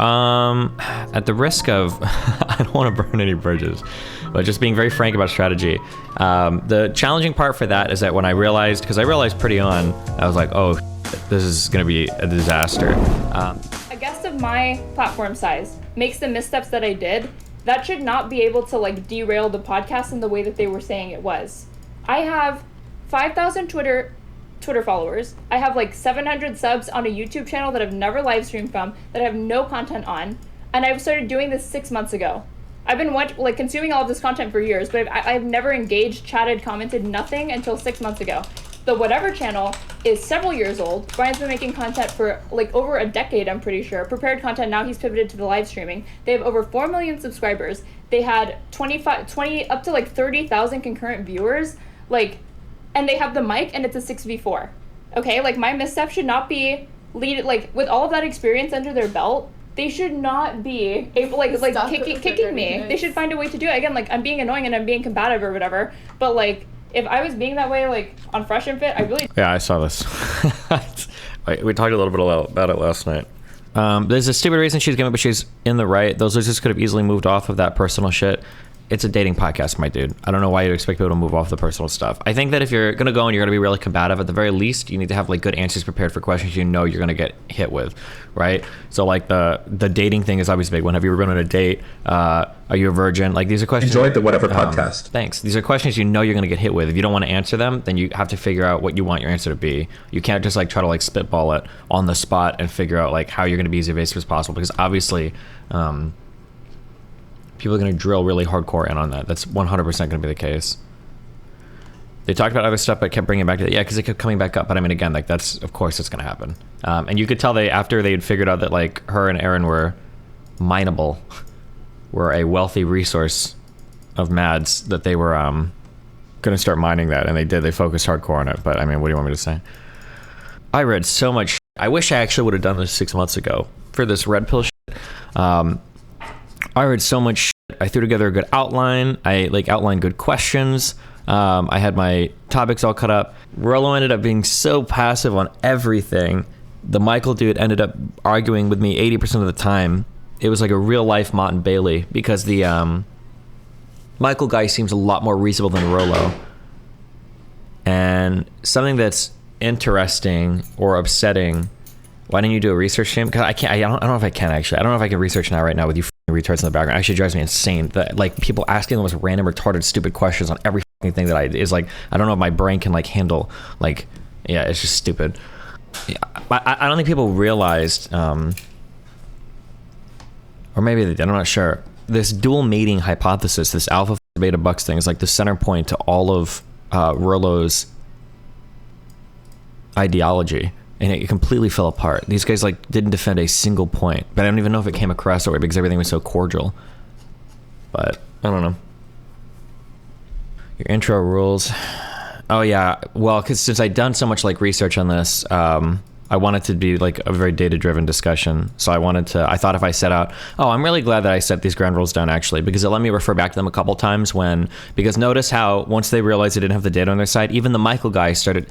At the risk of, I don't want to burn any bridges, but just being very frank about strategy. The challenging part for that is that when I realized, because I realized pretty on, I was like, oh, this is going to be a disaster. A guest of my platform size makes the missteps that I did. That should not be able to like derail the podcast in the way that they were saying it was. I have 5,000 Twitter followers. I have like 700 subs on a YouTube channel that I've never live streamed from, that I have no content on, and I've started doing this 6 months ago. I've been consuming all of this content for years, but I've never engaged, chatted, commented, nothing until 6 months ago. The Whatever channel is several years old. Brian's been making content for like over a decade, I'm pretty sure. Prepared content, now he's pivoted to the live streaming. They have over 4 million subscribers. They had 20 up to like 30,000 concurrent viewers. And they have the mic, and it's a 6v4. Okay, like my misstep should not be with all of that experience under their belt. They should not be able kicking me. They should find a way to do it. Again, like I'm being annoying and I'm being combative or whatever. But like if I was being that way like on Fresh and Fit, I really I saw this. We talked a little bit about it last night. There's a stupid reason she's giving, but she's in the right. Those losers could have easily moved off of that personal shit. It's a dating podcast, my dude. I don't know why you'd expect people to move off the personal stuff. I think that if you're going to go and you're going to be really combative, at the very least, you need to have like good answers prepared for questions you know you're going to get hit with, right? So like the dating thing is obviously a big one. Have you ever been on a date? Are you a virgin? Like these are questions. Enjoyed the Whatever podcast. Thanks. These are questions you know you're going to get hit with. If you don't want to answer them, then you have to figure out what you want your answer to be. You can't just like try to like spitball it on the spot and figure out like how you're going to be as evasive as possible, because obviously people are going to drill really hardcore in on that. That's 100% going to be the case. They talked about other stuff, but kept bringing it back to because it kept coming back up. But I mean, again, like that's of course it's going to happen. And you could tell after they had figured out that like her and Aaron were mineable, were a wealthy resource of Mads, that they were going to start mining that, and they did. They focused hardcore on it. But I mean, what do you want me to say? I read so much shit. I wish I actually would have done this 6 months ago for this red pill shit. I read so much shit. I threw together a good outline. I outlined good questions. I had my topics all cut up. Rollo ended up being so passive on everything. The Michael dude ended up arguing with me 80% of the time. It was like a real life Mott and Bailey, because the Michael guy seems a lot more reasonable than Rollo. And something that's interesting or upsetting. Why didn't you do a research stream? Because I can't. I don't know if I can actually. I don't know if I can research now right now with you retards in the background. It actually drives me insane that like people asking the most random, retarded, stupid questions on every thing that is like, I don't know if my brain can like handle. Like, yeah, it's just stupid. Yeah, I don't think people realized, or maybe they did. I'm not sure. This dual mating hypothesis, this alpha beta bucks thing, is like the center point to all of Rollo's ideology. And it completely fell apart. These guys like didn't defend a single point, but I don't even know if it came across that way because everything was so cordial. But I don't know. Your intro rules. Oh yeah, well, because since I'd done so much like research on this, I wanted to be like a very data-driven discussion. So I thought if I set out, I'm really glad that I set these ground rules down actually, because it let me refer back to them a couple times because notice how once they realized they didn't have the data on their side, even the Michael guy started.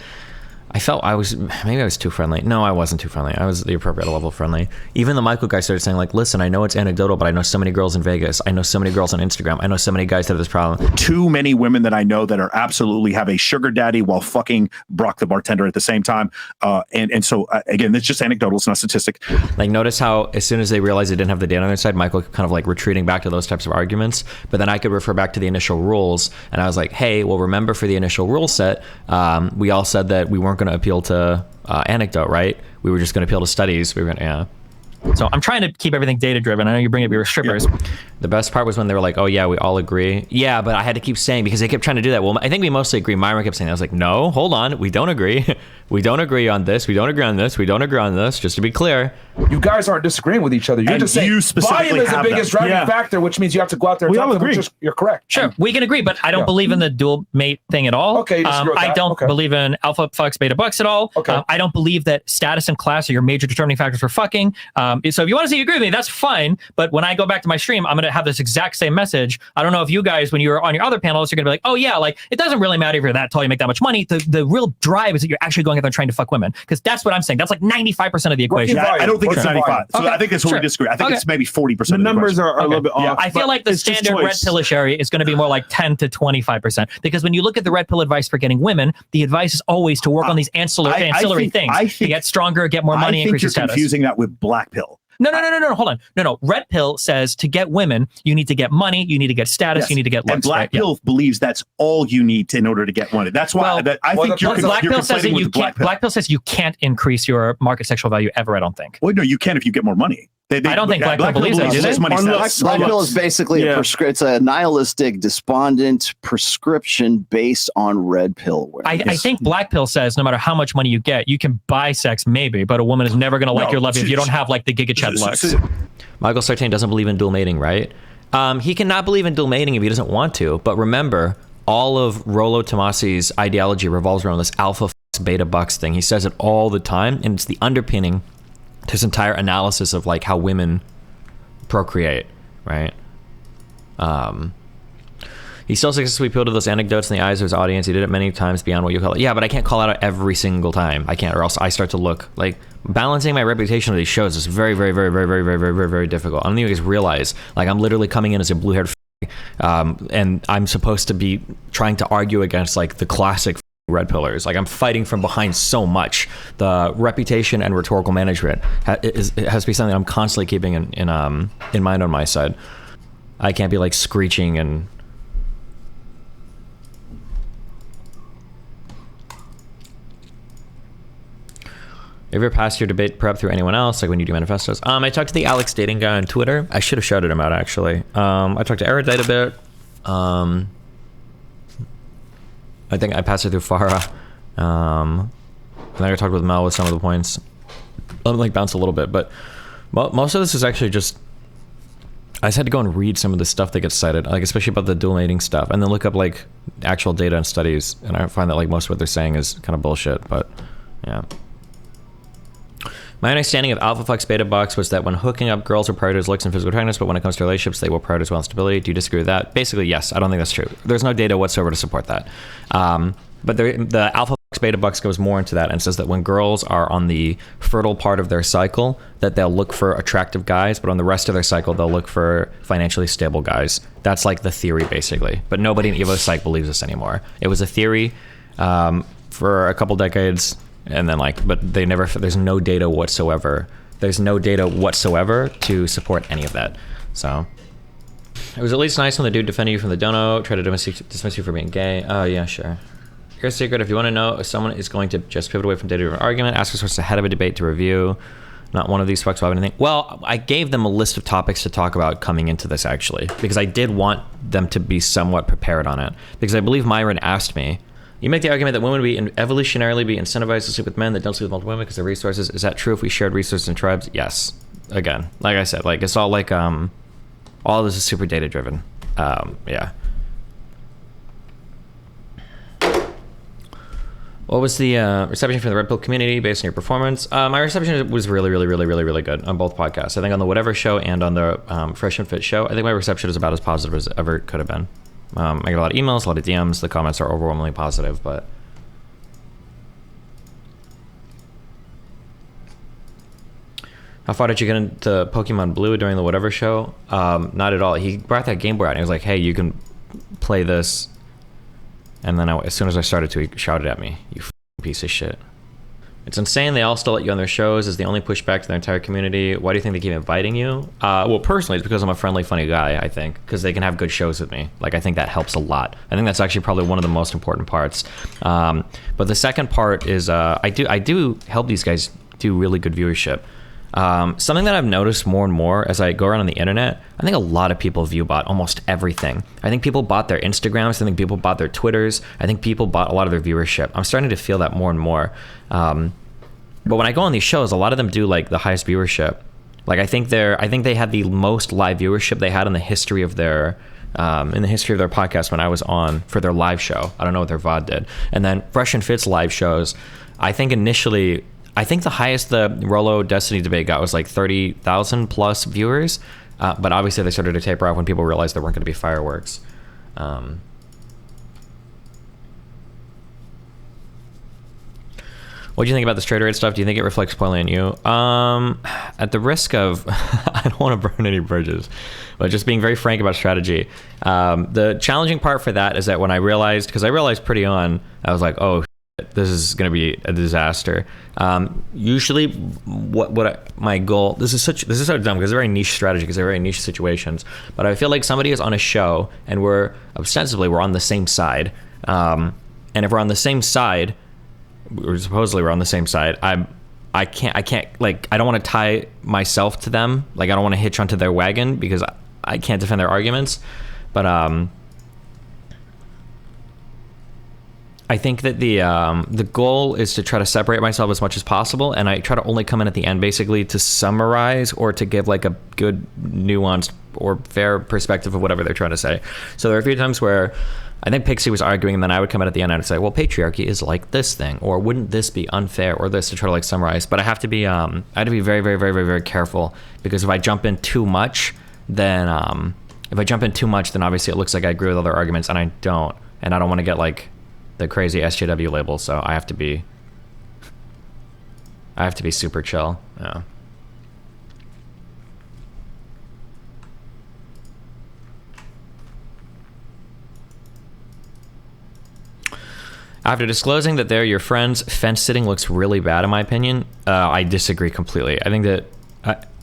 I felt maybe I was too friendly. No, I wasn't too friendly. I was the appropriate level of friendly. Even the Michael guy started saying like, listen, I know it's anecdotal, but I know so many girls in Vegas. I know so many girls on Instagram. I know so many guys that have this problem. Too many women that I know that are absolutely have a sugar daddy while fucking Brock the bartender at the same time. And so again, it's just anecdotal. It's not statistic. Like notice how as soon as they realized they didn't have the data on their side, Michael kind of like retreating back to those types of arguments. But then I could refer back to the initial rules. And I was like, hey, well, remember for the initial rule set, we all said that we weren't going to appeal to anecdote, right? We were just going to appeal to studies. We were going to, So I'm trying to keep everything data driven. I know you bring up your strippers. Yeah. The best part was when they were like, oh yeah, we all agree. Yeah, but I had to keep saying, because they kept trying to do that. Well, I think we mostly agree. Myron kept saying that. I was like, no, hold on. We don't agree. We don't agree on this. We don't agree on this. We don't agree on this. Just to be clear. You guys aren't disagreeing with each other. You're just saying volume is the biggest driving factor, which means you have to go out there and talk to them. You're correct. Sure, we can agree, but I don't believe in the dual mate thing at all. Okay, I don't believe in alpha fucks, beta bucks at all. Okay. I don't believe that status and class are your major determining factors for fucking. So if you want to say you agree with me, that's fine. But when I go back to my stream, I'm going to have this exact same message. I don't know if you guys, when you're on your other panels, you're going to be like, oh yeah, like it doesn't really matter if you're that tall, you make that much money. The real drive is that you're actually going out there and trying to fuck women. Because that's what I'm saying. That's like 95% of the equation. I don't think it's 95. So okay. I think that's where we disagree. I think it's maybe 40%. The numbers are a little bit off. I feel like the standard red pillish area is going to be more like 10 to 25%. Because when you look at the red pill advice for getting women, the advice is always to work on these ancillary things. To get stronger, get more money, increase your status. I think you're confusing that with black pill. No, hold on. No. Red pill says to get women, you need to get money, you need to get status, you need to get looks. And black pill believes that's all you need in order to get money. That's why I think black pill says that you can't. Black pill says you can't increase your market sexual value ever. I don't think. Well, no, you can if you get more money. I don't think black pill believes that. Do they? Black pill is basically it's a nihilistic, despondent prescription based on red pill awareness. I think black pill says no matter how much money you get, you can buy sex maybe, but a woman is never going to like your love if you don't have like the Giga Chat looks. Michael Sartain doesn't believe in dual mating, right? He cannot believe in dual mating if he doesn't want to. But remember, all of Rollo Tomasi's ideology revolves around this alpha beta bucks thing. He says it all the time, and it's the underpinning to his entire analysis of like how women procreate, right? He still successfully appealed to those anecdotes in the eyes of his audience. He did it many times beyond what you call it. Yeah, but I can't call out every single time. I can't, or else I start to look like balancing my reputation of these shows is very, very, very, very, very, very, very, very, very difficult. I don't think you guys realize, like, I'm literally coming in as a blue-haired and I'm supposed to be trying to argue against like the classic red pillars. Like, I'm fighting from behind so much. The reputation and rhetorical management has to be something I'm constantly keeping in mind on my side. I can't be like screeching and Have you ever passed your debate prep through anyone else, like when you do manifestos? I talked to the Alex dating guy on Twitter. I should have shouted him out, actually. I talked to Erudite a bit. I think I passed it through Farah. And then I talked with Mel with some of the points. Let me like bounce a little bit, but most of this is actually just, I just had to go and read some of the stuff that gets cited, like especially about the dual mating stuff, and then look up like actual data and studies, and I find that like most of what they're saying is kind of bullshit, but yeah. My understanding of alpha flux beta box was that when hooking up, girls will prioritize looks and physical attractiveness, but when it comes to relationships, they will prioritize well and stability. Do you disagree with that? Basically, yes. I don't think that's true. There's no data whatsoever to support that. But the alpha flux beta box goes more into that and says that when girls are on the fertile part of their cycle, that they'll look for attractive guys, but on the rest of their cycle, they'll look for financially stable guys. That's like the theory, basically. But nobody in Evo Psych believes this anymore. It was a theory for a couple decades. And then but they never, there's no data whatsoever. There's no data whatsoever to support any of that. So it was at least nice when the dude defended you from the dono, tried to dismiss you for being gay. Oh yeah, sure. Here's a secret. If you want to know if someone is going to just pivot away from data-driven argument, ask a source ahead of a debate to review. Not one of these fucks will have anything. Well, I gave them a list of topics to talk about coming into this, actually, because I did want them to be somewhat prepared on it. Because I believe Myron asked me, you make the argument that women would evolutionarily be incentivized to sleep with men that don't sleep with multiple women because of resources. Is that true if we shared resources in tribes? Yes. Again, like I said, like it's all like all this is super data driven. Yeah. What was the reception from the Red Pill community based on your performance? My reception was really, really, really, really, really good on both podcasts. I think on the Whatever show and on the Fresh and Fit show, I think my reception is about as positive as ever could have been. I get a lot of emails, a lot of DMs. The comments are overwhelmingly positive, but how far did you get into Pokemon Blue during the Whatever show? Not at all. He brought that Game Boy out and he was like, hey, you can play this. And then as soon as I started to, he shouted at me, you piece of shit. It's insane they all still let you on their shows. Is the only pushback to their entire community. Why do you think they keep inviting you? Well, personally, it's because I'm a friendly, funny guy, I think, because they can have good shows with me. Like, I think that helps a lot. I think that's actually probably one of the most important parts. But the second part is I do help these guys do really good viewership. Something that I've noticed more and more as I go around on the internet, I think a lot of people view bot almost everything. I think people bought their Instagrams. I think people bought their Twitters. I think people bought a lot of their viewership. I'm starting to feel that more and more. But when I go on these shows, a lot of them do like the highest viewership. Like I think they had the most live viewership they had in the history of their podcast when I was on for their live show. I don't know what their VOD did. And then Fresh and Fit's live shows, I think the highest the Rollo Destiny debate got was like 30,000 plus viewers. But obviously they started to taper off when people realized there weren't going to be fireworks. What do you think about the straight rate stuff? Do you think it reflects poorly on you? At the risk of, I don't want to burn any bridges, but just being very frank about strategy. The challenging part for that is that when I realized, because I realized pretty on, I was like, oh, shit, this is going to be a disaster. Usually, my goal, this is so dumb because it's a very niche strategy, because they're very niche situations. But I feel like somebody is on a show and we're on the same side. And if we're on the same side, supposedly we're on the same side, I can't like, I don't want to tie myself to them. Like, I don't want to hitch onto their wagon because I can't defend their arguments. But I think that the goal is to try to separate myself as much as possible, and I try to only come in at the end basically to summarize or to give like a good nuanced or fair perspective of whatever they're trying to say. So there are a few times where I think Pixie was arguing, and then I would come in at the end and say, well, patriarchy is like this thing, or wouldn't this be unfair, or this, to try to like summarize. But I have to be very, very, very, very, very careful, because if I jump in too much, then obviously it looks like I agree with other arguments, and I don't want to get like the crazy SJW label. So I have to be super chill. Yeah. After disclosing that they're your friends, fence sitting looks really bad in my opinion. I disagree completely. I think that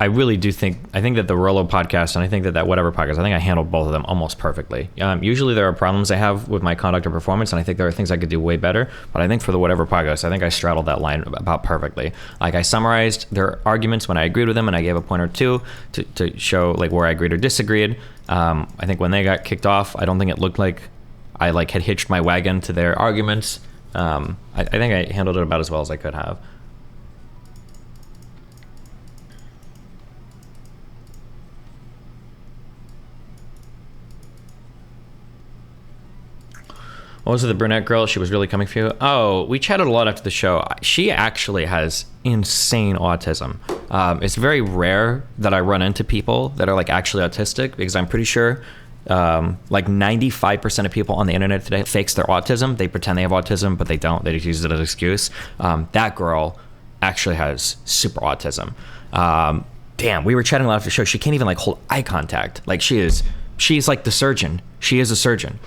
I really do think that the Rollo podcast, and I think that whatever podcast, I think I handled both of them almost perfectly. Usually there are problems I have with my conduct or performance, and I think there are things I could do way better. But I think for the whatever podcast, I think I straddled that line about perfectly. Like, I summarized their arguments when I agreed with them, and I gave a point or two to show like where I agreed or disagreed. I think when they got kicked off, I don't think it looked like I like had hitched my wagon to their arguments. I think I handled it about as well as I could have. What was it, the brunette girl? She was really coming for you. Oh, we chatted a lot after the show. She actually has insane autism. It's very rare that I run into people that are like actually autistic, because I'm pretty sure like 95% of people on the internet today fakes their autism. They pretend they have autism, but they don't. They just use it as an excuse. That girl actually has super autism. Damn, we were chatting a lot after the show. She can't even like hold eye contact. Like, she's like the surgeon. She is a surgeon.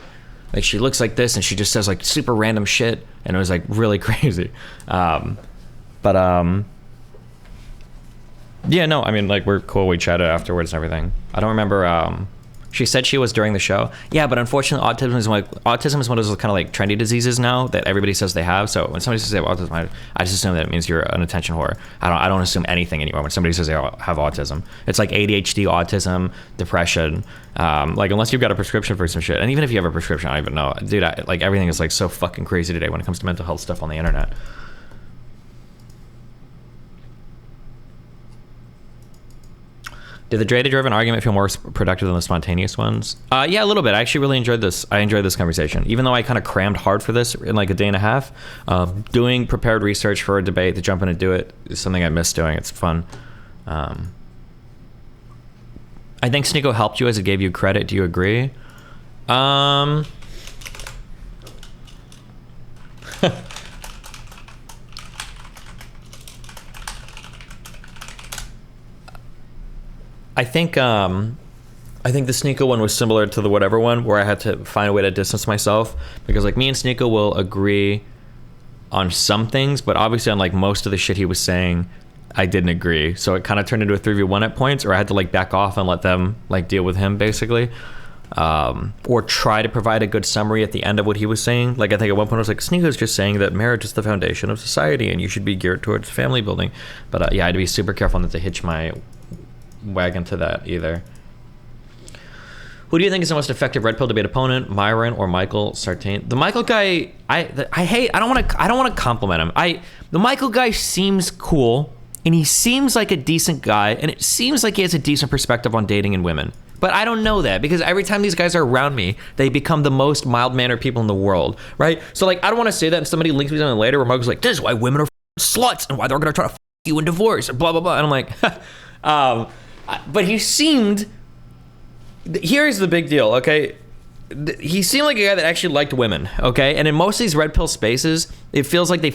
Like, she looks like this and she just says like super random shit, and it was like really crazy. Yeah, no, I mean, like, we're cool. We chatted afterwards and everything. I don't remember. She said she was during the show. Yeah, but unfortunately, autism is one of those kind of like trendy diseases now that everybody says they have. So when somebody says they have autism, I just assume that it means you're an attention whore. I don't assume anything anymore when somebody says they have autism. It's like ADHD, autism, depression. Like, unless you've got a prescription for some shit, and even if you have a prescription, I don't even know, dude. Like, everything is like so fucking crazy today when it comes to mental health stuff on the internet. Did the data-driven argument feel more productive than the spontaneous ones? Yeah, a little bit. I actually really enjoyed this. I enjoyed this conversation, even though I kind of crammed hard for this in like a day and a half. Doing prepared research for a debate, to jump in and do it, is something I miss doing. It's fun. I think Sneeko helped you as it gave you credit. Do you agree? I think the Sneeko one was similar to the whatever one, where I had to find a way to distance myself, because like me and Sneeko will agree on some things, but obviously on like most of the shit he was saying, I didn't agree. So it kind of turned into a 3v1 at points, or I had to like back off and let them like deal with him basically, or try to provide a good summary at the end of what he was saying. Like, I think at one point I was like, Sneeko's just saying that marriage is the foundation of society and you should be geared towards family building. But yeah, I had to be super careful not to hitch my wagon to that either. Who do you think is the most effective red pill debate opponent, Myron or Michael Sartain? The Michael guy, I don't want to compliment him. The Michael guy seems cool, and he seems like a decent guy, and it seems like he has a decent perspective on dating and women. But I don't know that, because every time these guys are around me, they become the most mild-mannered people in the world, right? So like, I don't want to say that, and somebody links me something later where Michael's like, this is why women are sluts and why they're gonna try to you in divorce, and blah blah blah. And I'm like, but he seemed. Here's the big deal, okay? He seemed like a guy that actually liked women, okay? And in most of these red pill spaces, it feels like they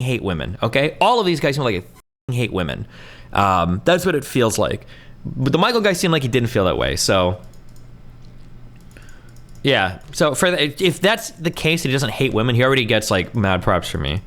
hate women. Okay, all of these guys seem like they hate women. That's what it feels like. But the Michael guy seemed like he didn't feel that way. So yeah. So if that's the case, he doesn't hate women. He already gets like mad props from me.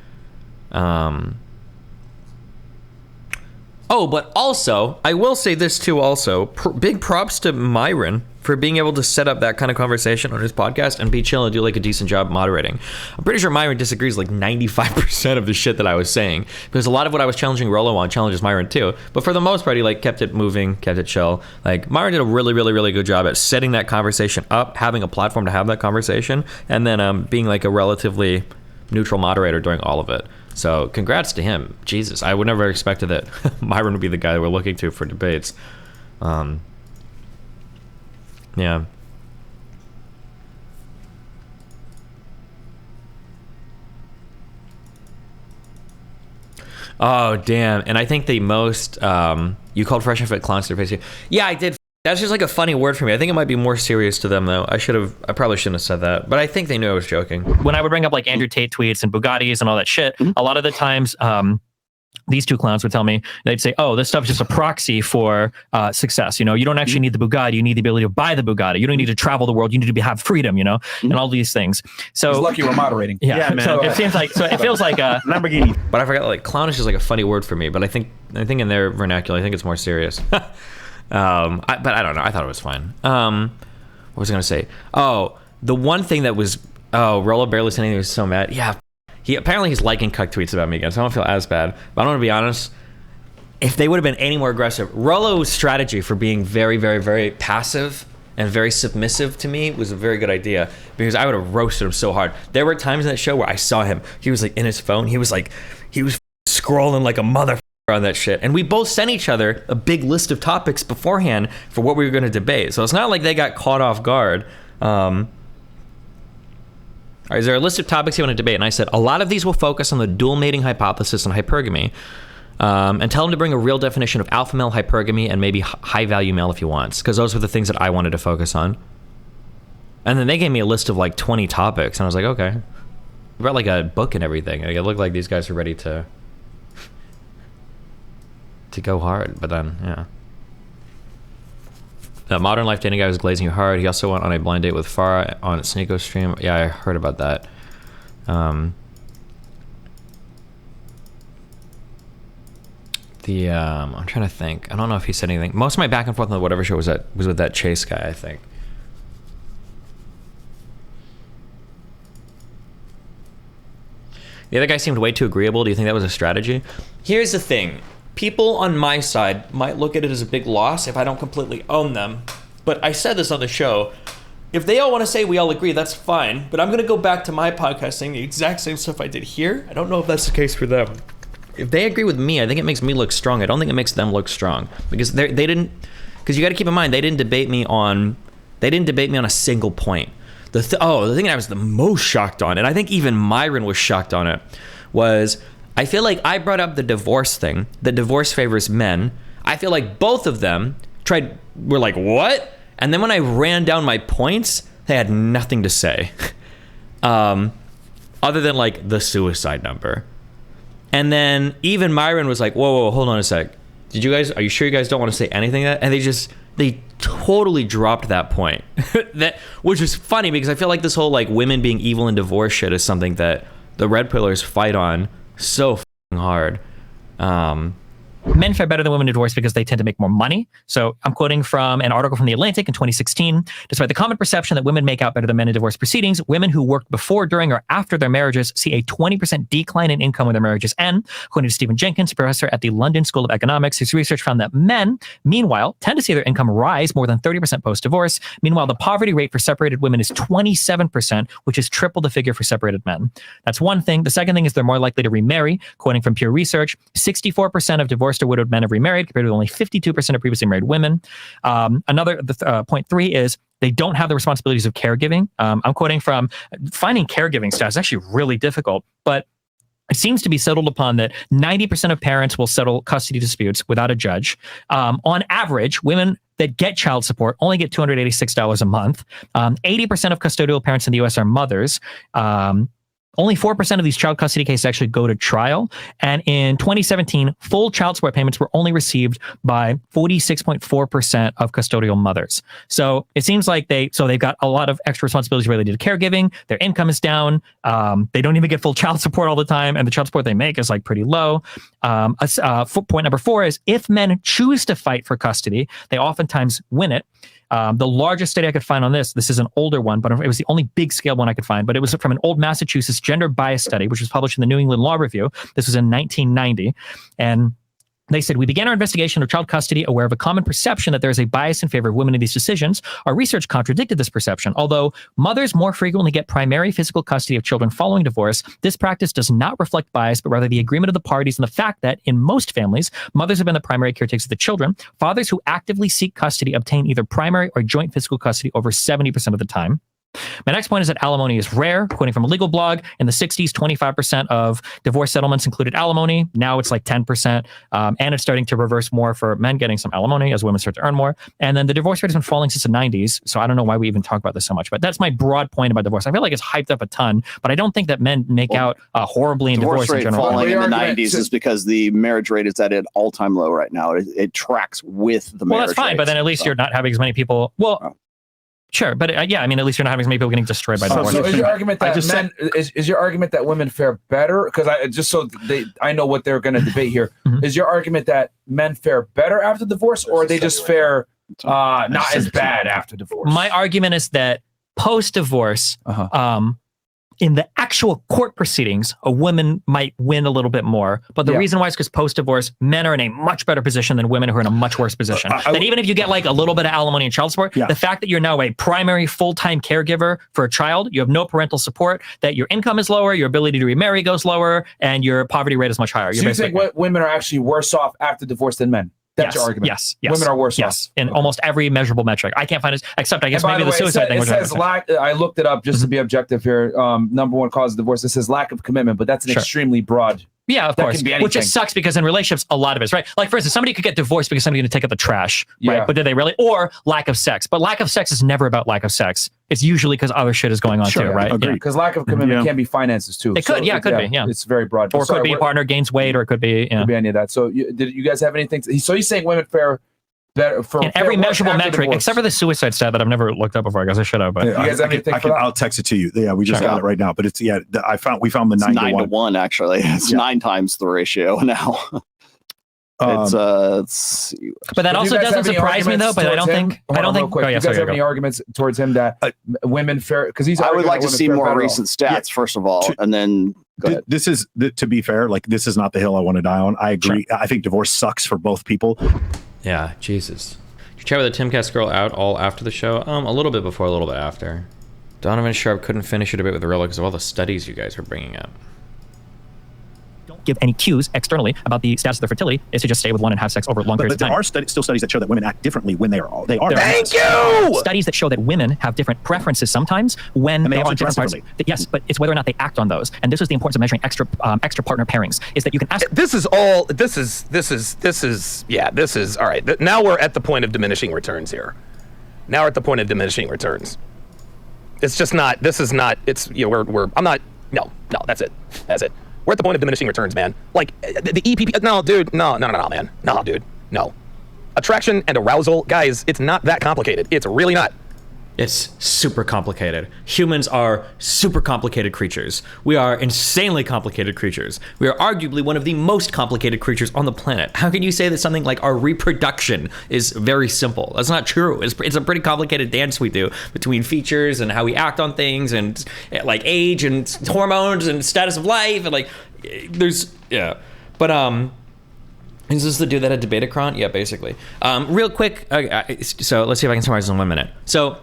Oh, but also, I will say this too also, big props to Myron for being able to set up that kind of conversation on his podcast and be chill and do like a decent job moderating. I'm pretty sure Myron disagrees like 95% of the shit that I was saying, because a lot of what I was challenging Rollo on challenges Myron too. But for the most part, he like kept it moving, kept it chill. Like Myron did a really, really, really good job at setting that conversation up, having a platform to have that conversation, and then being like a relatively neutral moderator during all of it. So congrats to him. Jesus, I would never have expected that Myron would be the guy that we're looking to for debates. Yeah. Oh, damn. And I think the most, you called Fresh and Fit clowns to their face. Yeah, I did. That's just like a funny word for me. I think it might be more serious to them though. I probably shouldn't have said that, but I think they knew I was joking. When I would bring up like Andrew Tate tweets and Bugattis and all that shit, a lot of the times, these two clowns would tell me, they'd say, oh, this stuff is just a proxy for success. You know, you don't actually need the Bugatti. You need the ability to buy the Bugatti. You don't need to travel the world. You need to have freedom, you know, and all these things. So he's lucky we're moderating. Yeah, man. So it seems like, so it feels like a Lamborghini. But I forgot, like clownish is like a funny word for me, but I think in their vernacular, I think it's more serious. But I don't know. I thought it was fine. What was I going to say? Oh, the one thing that was, Rollo barely said anything. He was so mad. Yeah. He's liking cuck tweets about me again, so I don't feel as bad. But I'm going to be honest. If they would have been any more aggressive, Rollo's strategy for being very, very, very passive and very submissive to me was a very good idea, because I would have roasted him so hard. There were times in that show where I saw him. He was like in his phone. He was scrolling like a motherfucker on that shit, and we both sent each other a big list of topics beforehand for what we were going to debate, so it's not like they got caught off guard. Is there a list of topics you want to debate? And I said a lot of these will focus on the dual mating hypothesis and hypergamy, and tell him to bring a real definition of alpha male hypergamy and maybe high value male if he wants, because those were the things that I wanted to focus on. And then they gave me a list of like 20 topics, and I was like, okay, we brought like a book and everything. Like, it looked like these guys were ready to go hard, but then yeah. The Modern Life dating guy was glazing you hard. He also went on a blind date with Farah on Sneako's stream. Yeah, I heard about that. I'm trying to think. I don't know if he said anything. Most of my back and forth on the whatever show was with that Chase guy, I think. The other guy seemed way too agreeable. Do you think that was a strategy? Here's the thing. People on my side might look at it as a big loss if I don't completely own them. But I said this on the show. If they all want to say we all agree, that's fine. But I'm going to go back to my podcast saying the exact same stuff I did here. I don't know if that's the case for them. If they agree with me, I think it makes me look strong. I don't think it makes them look strong. Because they didn't... Because you got to keep in mind, they didn't debate me on a single point. The thing that I was the most shocked on, and I think even Myron was shocked on it, was... I feel like I brought up the divorce thing. The divorce favors men. I feel like both of them were like, what? And then when I ran down my points, they had nothing to say. Other than like the suicide number. And then even Myron was like, whoa, hold on a sec. Are you sure you guys don't want to say anything? And they totally dropped that point. Which is funny, because I feel like this whole like women being evil and divorce shit is something that the red pillars fight on so f***ing hard. Men fare better than women in divorce because they tend to make more money. So I'm quoting from an article from The Atlantic in 2016. Despite the common perception that women make out better than men in divorce proceedings, women who worked before, during, or after their marriages see a 20% decline in income when their marriages end. According to Stephen Jenkins, professor at the London School of Economics, his research found that men, meanwhile, tend to see their income rise more than 30% post-divorce. Meanwhile, the poverty rate for separated women is 27%, which is triple the figure for separated men. That's one thing. The second thing is they're more likely to remarry. Quoting from Pew Research, 64% of divorced or widowed men have remarried, compared with only 52% of previously married women. Point 3 is they don't have the responsibilities of caregiving. I'm quoting from finding caregiving stats is actually really difficult, but it seems to be settled upon that 90% of parents will settle custody disputes without a judge. On average, women that get child support only get $286 a month. 80% of custodial parents in the U.S. are mothers. Only 4% of these child custody cases actually go to trial. And in 2017, full child support payments were only received by 46.4% of custodial mothers. So it seems like they've got a lot of extra responsibilities related to caregiving. Their income is down. They don't even get full child support all the time. And the child support they make is like pretty low. Point number 4 is if men choose to fight for custody, they oftentimes win it. The largest study I could find on this is an older one, but it was the only big scale one I could find, but it was from an old Massachusetts gender bias study, which was published in the New England Law Review. This was in 1990. And they said, we began our investigation of child custody aware of a common perception that there is a bias in favor of women in these decisions. Our research contradicted this perception. Although mothers more frequently get primary physical custody of children following divorce, this practice does not reflect bias, but rather the agreement of the parties and the fact that in most families, mothers have been the primary caretakers of the children. Fathers who actively seek custody obtain either primary or joint physical custody over 70% of the time. My next point is that alimony is rare. Quoting from a legal blog, in the 60s, 25% of divorce settlements included alimony. Now it's like 10%. And it's starting to reverse more for men getting some alimony as women start to earn more. And then the divorce rate has been falling since the 90s. So I don't know why we even talk about this so much. But that's my broad point about divorce. I feel like it's hyped up a ton, but I don't think that men make out horribly in divorce in general. Falling in the 90s is because the marriage rate is at an all-time low right now. It tracks with the marriage rate. Well, that's fine, rates, but then at least you're not having as many people. Well, sure, but yeah, I mean, at least you're not having as many people getting destroyed by divorce. So is your argument that is your argument that women fare better? Because I know what they're going to debate here. Is your argument that men fare better after divorce, or they just fare not as bad after divorce? My argument is that post-divorce, in the actual court proceedings, a woman might win a little bit more. But the reason why is because post-divorce, men are in a much better position than women who are in a much worse position. That even if you get like a little bit of alimony and child support, the fact that you're now a primary full-time caregiver for a child, you have no parental support, that your income is lower, your ability to remarry goes lower, and your poverty rate is much higher. So you think women are actually worse off after divorce than men? That's your argument. Yes. Women are worse off. In almost every measurable metric. I can't find it, except I guess maybe the suicide thing. It says I looked it up just to be objective here. Number one cause of divorce. It says lack of commitment, but that's an extremely broad. Yeah, of course. Which just sucks because in relationships, a lot of it is right. Like for instance, somebody could get divorced because somebody's going to take out the trash, right? But did they really? Or lack of sex. But lack of sex is never about lack of sex. It's usually because other shit is going on too, right? Because lack of commitment can be finances too. It could be. Yeah, it's very broad. Or it could be a partner gains weight, or it could be. Could be any of that. So did you guys have anything? So he's saying women fare better for in every measurable metric, except for the suicide stat that I've never looked up before. I guess I should have. But you guys have anything for that? I'll text it to you. Yeah, we just got it right now. But it's we found the 9 to 1 actually. It's 9 times the ratio now. Let's see. But that also doesn't surprise me though. But I don't think. You guys have any arguments towards him that women fare? Because he's. I would like to see more recent stats first of all, and then. This is to be fair. Like this is not the hill I want to die on. I agree. Sure. I think divorce sucks for both people. Yeah, Jesus. Did you chat with the Timcast girl out all after the show? A little bit before, a little bit after. Donovan Sharp couldn't finish your debate with Rollo because of all the studies you guys were bringing up. Don't give any cues externally about the status of their fertility. Is to just stay with one and have sex over long periods of time. But there are still studies that show that women act differently when they are. Thank you! Studies that show that women have different preferences sometimes when they're on different parts. Yes, but it's whether or not they act on those. And this is the importance of measuring extra partner pairings. Is that you can ask. This is all right. Now we're at the point of diminishing returns here. Now we're at the point of diminishing returns. It's just not. This is not. It's I'm not. No. That's it. We're at the point of diminishing returns, man. Like, the EPP, no, dude, no, man. No, dude, no. Attraction and arousal, guys, it's not that complicated. It's really not. It's super complicated. Humans are super complicated creatures. We are insanely complicated creatures. We are arguably one of the most complicated creatures on the planet. How can you say that something like our reproduction is very simple? That's not true. It's a pretty complicated dance we do between features and how we act on things and like age and hormones and status of life and like But is this the dude that had Debatacron? Yeah, basically. Real quick, so let's see if I can summarize this in 1 minute. So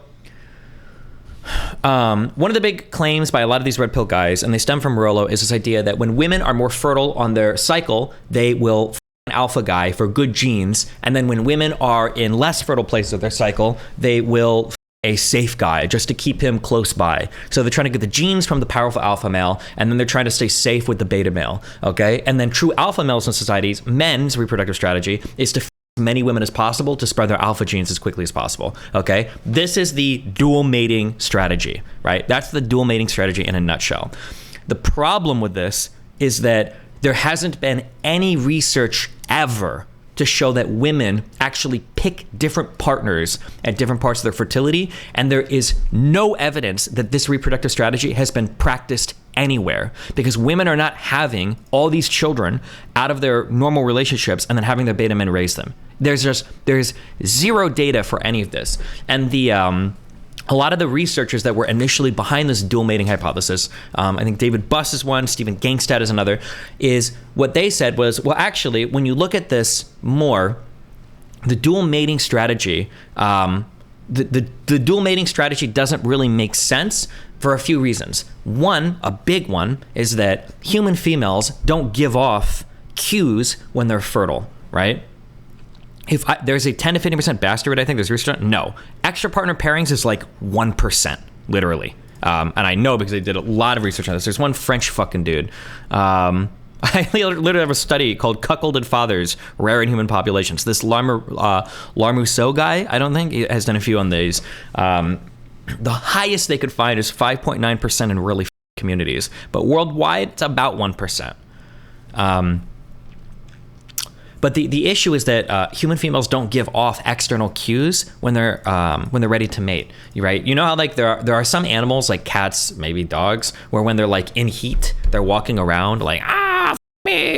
one of the big claims by a lot of these red pill guys, and they stem from Rollo, is this idea that when women are more fertile on their cycle, they will f an alpha guy for good genes, and then when women are in less fertile places of their cycle, they will f a safe guy just to keep him close by. So they're trying to get the genes from the powerful alpha male, and then they're trying to stay safe with the beta male, okay? And then true alpha males in societies, men's reproductive strategy is to many women as possible to spread their alpha genes as quickly as possible, okay? This is the dual mating strategy, right? That's the dual mating strategy in a nutshell. The problem with this is that there hasn't been any research ever to show that women actually pick different partners at different parts of their fertility, and there is no evidence that this reproductive strategy has been practiced anywhere, because women are not having all these children out of their normal relationships and then having their beta men raise them. There's zero data for any of this. And a lot of the researchers that were initially behind this dual mating hypothesis, I think David Buss is one, Stephen Gangstad is another, is what they said was, well, actually, when you look at this more, the dual mating strategy, the dual mating strategy doesn't really make sense for a few reasons. One, a big one, is that human females don't give off cues when they're fertile, right? There's a 10 to 50% bastard rate, I think there's research on. No. Extra partner pairings is like 1%, literally. And I know because they did a lot of research on this. There's one French fucking dude. I literally have a study called Cuckolded Fathers, Rare in Human Populations. This Larmousseau guy, I don't think, has done a few on these. The highest they could find is 5.9% in really communities. But worldwide, it's about 1%. But the issue is that human females don't give off external cues when they're ready to mate, right? You know how like there are some animals like cats, maybe dogs, where when they're like in heat, they're walking around like me,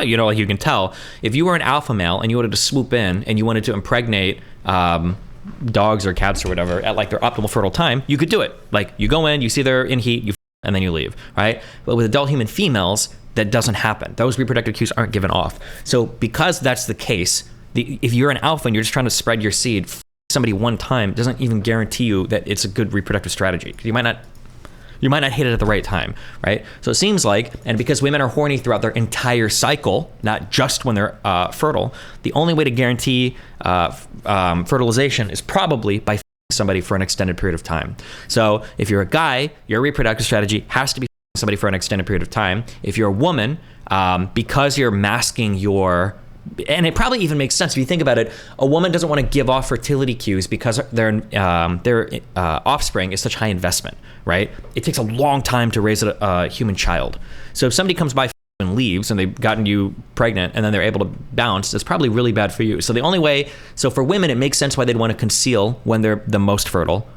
you know, like you can tell. If you were an alpha male and you wanted to swoop in and you wanted to impregnate dogs or cats or whatever at like their optimal fertile time, you could do it. Like you go in, you see they're in heat, and then you leave, right? But with adult human females, that doesn't happen. Those reproductive cues aren't given off. So because that's the case, if you're an alpha and you're just trying to spread your seed, somebody one time doesn't even guarantee you that it's a good reproductive strategy. You might not hit it at the right time, right? So it seems like, and because women are horny throughout their entire cycle, not just when they're fertile, the only way to guarantee fertilization is probably by somebody for an extended period of time. So if you're a guy, your reproductive strategy has to be somebody for an extended period of time. If you're a woman, because you're masking your, and it probably even makes sense if you think about it, a woman doesn't want to give off fertility cues because their offspring is such high investment, right? It takes a long time to raise a human child. So if somebody comes by and leaves and they've gotten you pregnant and then they're able to bounce, that's probably really bad for you. So the only way, so for women, it makes sense why they'd want to conceal when they're the most fertile,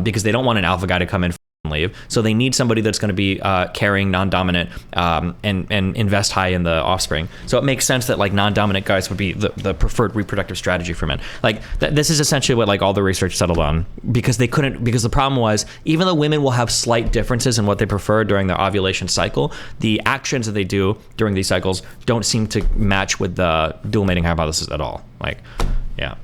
because they don't want an alpha guy to come in and leave. So they need somebody that's going to be caring, non-dominant, and invest high in the offspring. So it makes sense that like non-dominant guys would be the preferred reproductive strategy for men. Like this is essentially what like all the research settled on, because the problem was, even though women will have slight differences in what they prefer during their ovulation cycle, the actions that they do during these cycles don't seem to match with the dual mating hypothesis at all. Like, yeah.